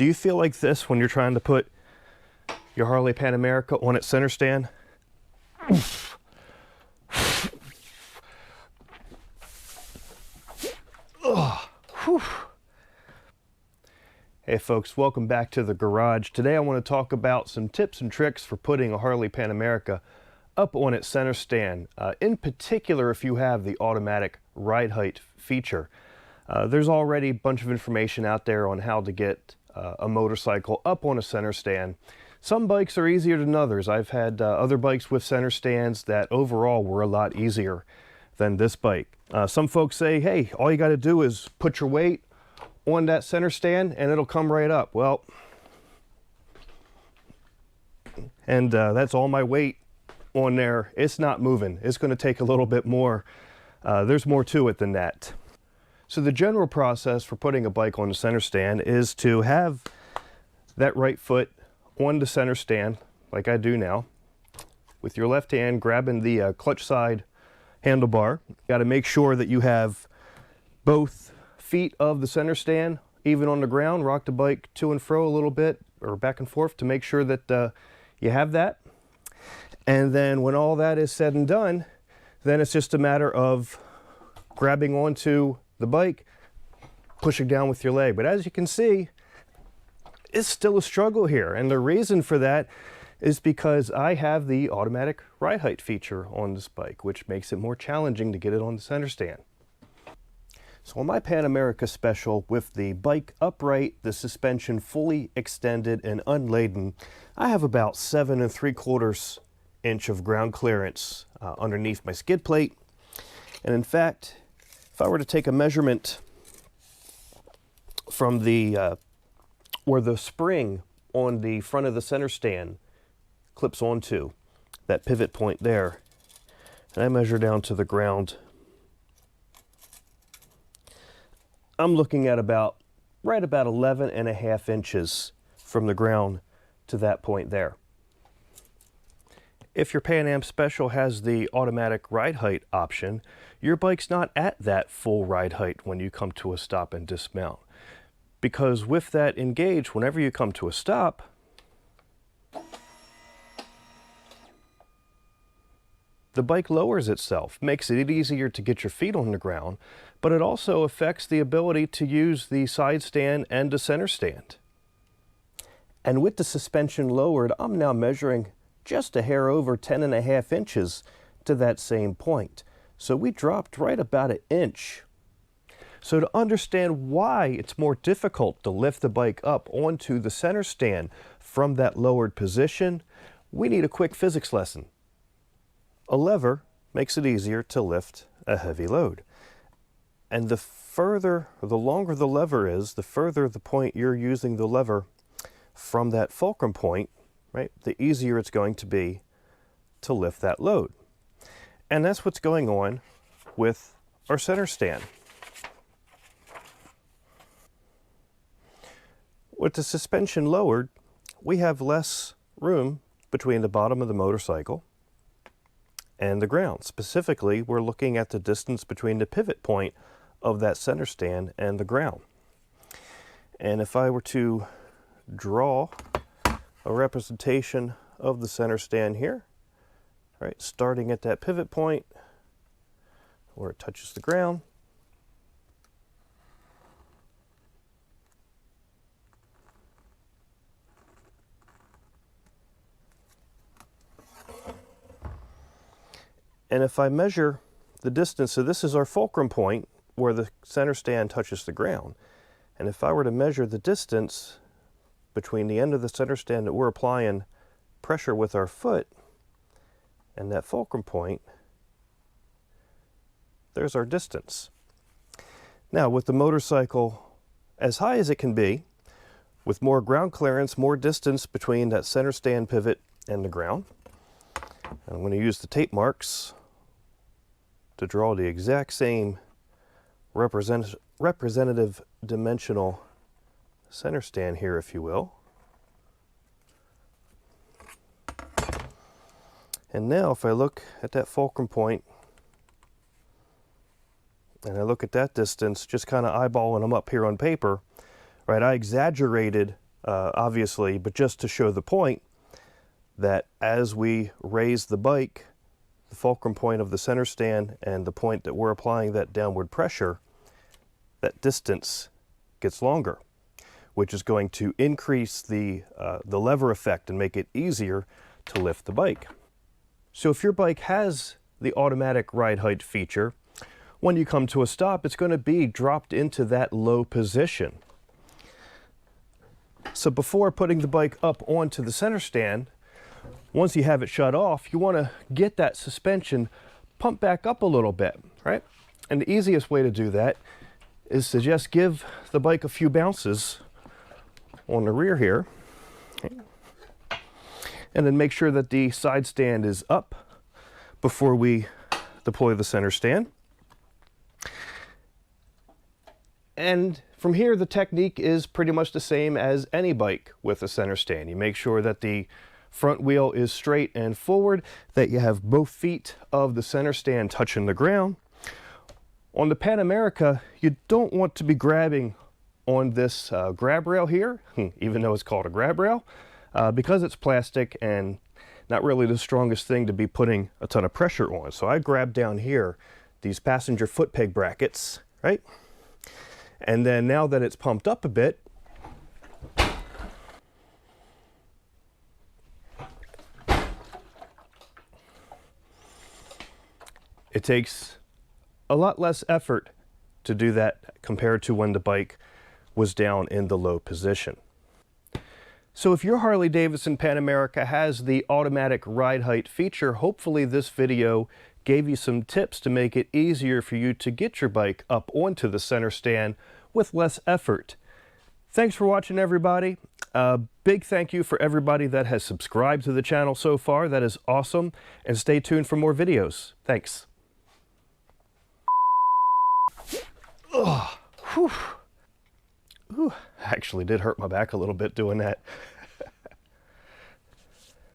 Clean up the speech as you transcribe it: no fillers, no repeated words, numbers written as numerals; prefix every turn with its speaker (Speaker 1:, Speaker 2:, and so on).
Speaker 1: Do you feel like this when you're trying to put your Harley Pan America on its center stand? Hey folks, welcome back to the garage. Today I want to talk about some tips and tricks for putting a Harley Pan America up on its center stand. In particular, if you have the automatic ride height feature. There's already a bunch of information out there on how to get a motorcycle up on a center stand. Some bikes are easier than others. I've had other bikes with center stands that overall were a lot easier than this bike. Some folks say, hey, all you got to do is put your weight on that center stand and it'll come right up. Well, and that's all my weight on there. It's not moving. It's going to take a little bit more. There's more to it than that. So the general process for putting a bike on the center stand is to have that right foot on the center stand, like I do now, with your left hand grabbing the clutch side handlebar. You got to make sure that you have both feet of the center stand even on the ground. Rock the bike to and fro a little bit, or back and forth, to make sure that you have that. And then when all that is said and done, then it's just a matter of grabbing onto the bike, pushing down with your leg. But as you can see, it's still a struggle here, and the reason for that is because I have the automatic ride height feature on this bike, which makes it more challenging to get it on the center stand. So on my Pan America Special, with the bike upright, the suspension fully extended and unladen, I have about 7 3/4 inch of ground clearance underneath my skid plate. And in fact, if I were to take a measurement from the where the spring on the front of the center stand clips onto, that pivot point there, and I measure down to the ground, I'm looking at right about 11.5 inches from the ground to that point there. If your Pan Am Special has the automatic ride height option, your bike's not at that full ride height when you come to a stop and dismount. Because with that engaged, whenever you come to a stop, the bike lowers itself, makes it easier to get your feet on the ground, but it also affects the ability to use the side stand and the center stand. And with the suspension lowered, I'm now measuring just a hair over 10.5 inches to that same point. So we dropped right about 1 inch. So to understand why it's more difficult to lift the bike up onto the center stand from that lowered position, we need a quick physics lesson. A lever makes it easier to lift a heavy load. And the longer the lever is, the further the point you're using the lever from that fulcrum point, right, the easier it's going to be to lift that load. And that's what's going on with our center stand. With the suspension lowered, we have less room between the bottom of the motorcycle and the ground. Specifically, we're looking at the distance between the pivot point of that center stand and the ground. And if I were to draw a representation of the center stand here, right, starting at that pivot point where it touches the ground, and if I measure the distance, so this is our fulcrum point where the center stand touches the ground, and if I were to measure the distance between the end of the center stand that we're applying pressure with our foot and that fulcrum point, there's our distance. Now with the motorcycle as high as it can be, with more ground clearance, more distance between that center stand pivot and the ground, I'm going to use the tape marks to draw the exact same representative dimensional center stand here, if you will. And now if I look at that fulcrum point and I look at that distance, just kind of eyeballing them up here on paper, right, I exaggerated obviously, but just to show the point that as we raise the bike, the fulcrum point of the center stand and the point that we're applying that downward pressure, that distance gets longer, which is going to increase the lever effect and make it easier to lift the bike. So if your bike has the automatic ride height feature, when you come to a stop, it's going to be dropped into that low position. So before putting the bike up onto the center stand, once you have it shut off, you want to get that suspension pumped back up a little bit, right? And the easiest way to do that is to just give the bike a few bounces on the rear here, and then make sure that the side stand is up before we deploy the center stand. And from here, the technique is pretty much the same as any bike with a center stand. You make sure that the front wheel is straight and forward, that you have both feet of the center stand touching the ground. On the Pan America, you don't want to be grabbing on this grab rail here, even though it's called a grab rail, because it's plastic and not really the strongest thing to be putting a ton of pressure on. So I grab down here these passenger foot peg brackets, right? And then now that it's pumped up a bit, it takes a lot less effort to do that compared to when the bike was down in the low position. So if your Harley Davidson Pan America has the automatic ride height feature, hopefully this video gave you some tips to make it easier for you to get your bike up onto the center stand with less effort. Thanks for watching, everybody. Big thank you for everybody that has subscribed to the channel so far. That is awesome. And stay tuned for more videos. Thanks. Oh, whew. Ooh, actually did hurt my back a little bit doing that.